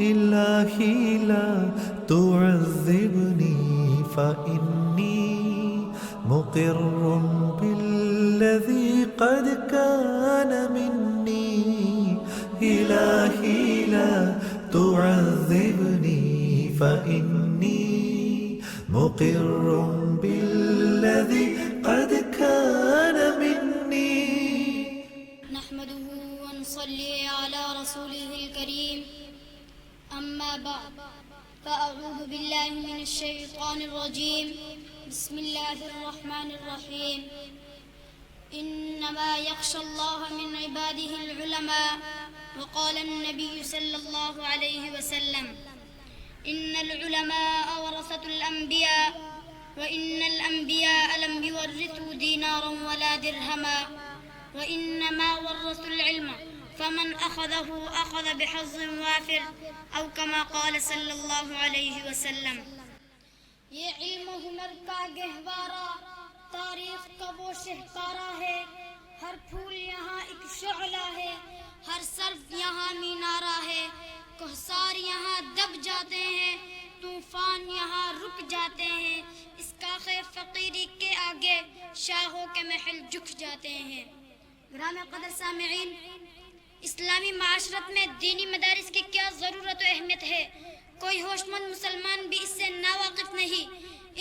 إلهي لا تعذبني فإني مقر بالذي قد كان مني. إلهي لا تعذبني فإني مقر بالذي قد كان مني. نحمده ونصلي على رسوله الكريم. أما بعد فأعوذ بالله من الشيطان الرجيم. بسم الله الرحمن الرحيم. إنما يخشى الله من عباده العلماء. وقال النبي صلى الله عليه وسلم: إن العلماء ورثة الأنبياء وإن الأنبياء لم يورثوا دينارا ولا درهما وإنما ورثوا العلم فمن أخذه أخذ بحظ وافر أو كما قال صلی اللہ علیہ وسلم. یہ علم و ہنر کا گہوارہ تاریخ کا وہ شہکارہ ہے. ہر پھول یہاں ایک شعلہ ہے، ہر سرف یہاں مینارہ ہے. کوہسار یہاں دب جاتے ہیں، طوفان یہاں رک جاتے ہیں. اس کاخ فقیری کے آگے شاہوں کے محل جھک جاتے ہیں. گرامی قدر سامعین، اسلامی معاشرت میں دینی مدارس کی کیا ضرورت و اہمیت ہے، کوئی ہوش مند مسلمان بھی اس سے ناواقف نہیں.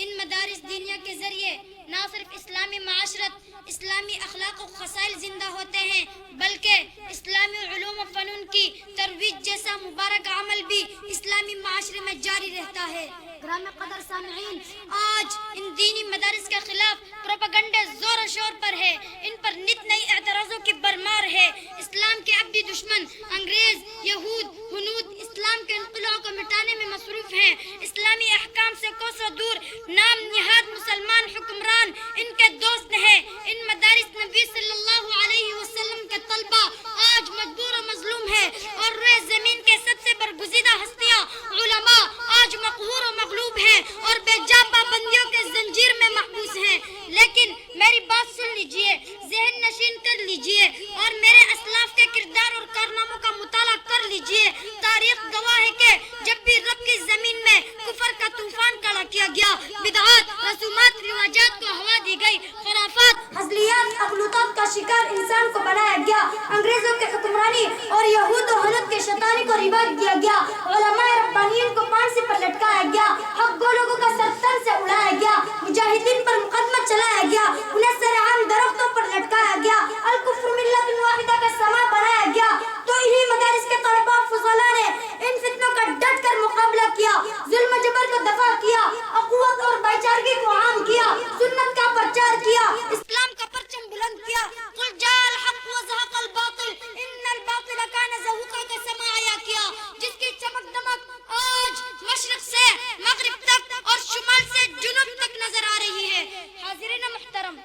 ان مدارس دینیا کے ذریعے نہ صرف اسلامی معاشرت، اسلامی اخلاق و خصائل زندہ ہوتے ہیں، بلکہ اسلامی علوم و فنون کی ترویج جیسا مبارک عمل بھی اسلامی معاشرے میں جاری رہتا ہے. گرامی قدر سامعین، آج ان دینی مدارس کے خلاف پروپیگنڈے زور و شور پر ہے، ان پر نت نئی اعتراضوں کی برمار ہے. اسلام کے ابدی دشمن انگریز، یہود، ہنود اسلام کے انقلاب کو مٹانے میں مصروف ہیں. اسلامی احکام سے کوسوں دور نام نہاد مسلمان حکمران ان کے دوست ہیں. ان مدارس نبی صلی اللہ علیہ وسلم کے طلبہ آج مجبور و مظلوم ہیں، اور روئے زمین کے سب سے برگزیدہ ہستیاں علماء آج مقہور و مغلوب ہیں اور بے جا پابندیوں کے زنجیر میں محبوس ہیں. لیکن میری بات سن لیجئے، ذہن نشین کر لیجئے اور میرے اسلاف کے کردار اور کارناموں کا مطالعہ کر لیجئے. تاریخ گواہ ہے کہ جب بھی رب کی زمین میں کفر کا طوفان کھڑا کیا گیا، بدعات، رسومات، رواجات کو ہوا دی گئی، خرافات، ہزلیات، اغلوطات کا شکار انسان کو بنایا گیا، انگریزوں کے حکمرانی اور یہود و ہنود کے شیطانی کو رواج دیا گیا، علماء ربانیین کو پھانسی پر لٹکایا گیا، حق گو لوگوں کا سر تن سے اڑایا گیا، مجاہدین پر مقدمہ چلایا گیا، انہیں سرعام درختوں پر لٹکایا گیا، الکفر ملت واحدہ کا سما بنایا گیا. تو انہی مدارس کے طلباء فضلاء نے ان فتنوں کا ڈٹ کر مقابلہ کیا، ظلم و جبر کو دفع کیا، اخوت اور بھائی چارگی کو عام کیا، سنت کا پرچار کیا، اسلام کا پرچم بلند کیا. قل جاء الحق وزهق الباطل ان الباطل كان زهوقا کا سما عیا کیا، جس کی چمک دمک آج مشرق سے مغرب تک اور شمال سے جنوب تک نظر آ رہی ہے. حاضرین محترم،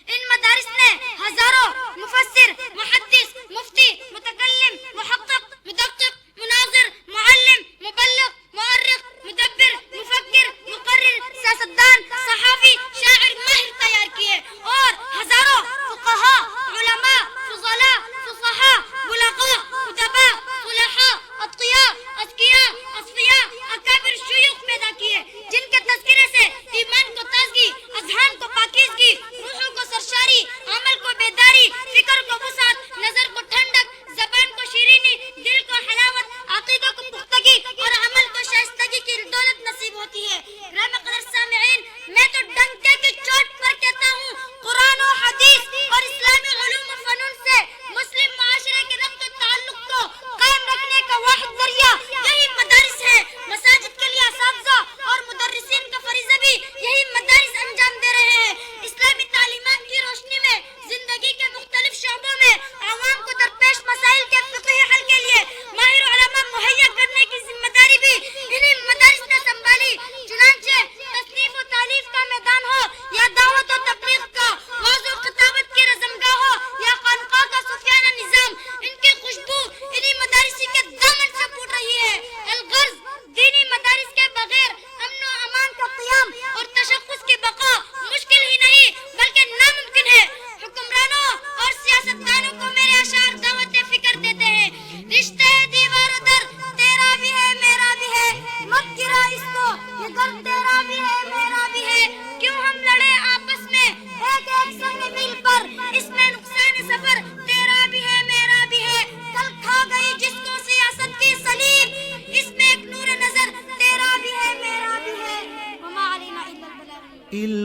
ان مدارس نے ہزاروں مفسر، محدث، مفتی، متکلم، محقق، مدقق، مناظر، معلم، مبلغ، مؤرخ، مدبر، مفکر، مقرر، سیاستدان، صحافی، شاعر، ماہر تیار کیے، اور ہزاروں فقہاء، علماء، فضلاء، فصحاء، بلغاء، ادباء، صلحاء، اتقیاء، اذکیاء، اصفیاء، اکابر شیوخ پیدا کیے، جن کے تذکرے سے ایمان کو تازگی، اذہان کو پاکیزگی، روحوں کو سرشاری، عمل کو بیداری، فکر کو وسعت، نظر کو ٹھنڈک، زبان کو شیرینی، دل کو حلاوت، عقیدہ کو پختگی اور عمل کو شائستگی کی دولت نصیب ہوتی ہے. گرامی قدر سامعین، میں تو ڈنکے کی چوٹ پر کہتا ہوں، قرآن و حدیث اور اسلامی علوم و فنون سے مسلم معاشرے کے ربط و تعلق کو قائم رکھنے کا واحد ذریعہ یہی مدارس ہے. مساجد کے لیے اساتذہ اور مدرسین کا فریضہ بھی یہی مدارس انجام دے رہے ہیں. اسلامی تعلیمات کی روشنی میں زندگی کے مختلف شعبوں میں عوام کو درپیش مسائل کے فقہی حل کے لیے ماہر علماء مہیا کرنے کی ذمہ داری بھی انہی مدارس نے سنبھالی. چنانچہ تصنیف و تالیف کا میدان ہو یا دعوت و تبلیغ کا، وعظ و خطابت کی رزمگاہ ہو یا خانقاہ کا صوفیانہ نظام، ان کی خوشبو انہی مدارسی کے دامن سے پھوٹ رہی ہے. الغرض، دینی مدارس کے بغیر امن و امان کا قیام اور تشخص کی بقا مشکل ہی نہیں بلکہ ناممکن ہے. حکمرانوں اور سیاستدانوں کو میرے اشعار دعوت فکر دیتے ہیں. رشتے دیوار در تیرا بھی ہے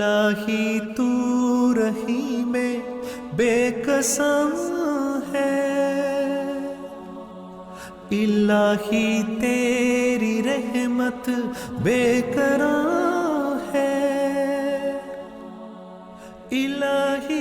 الہی تو رحیم بے قسم ہے، الہی تیری رحمت بے کران ہے، الہی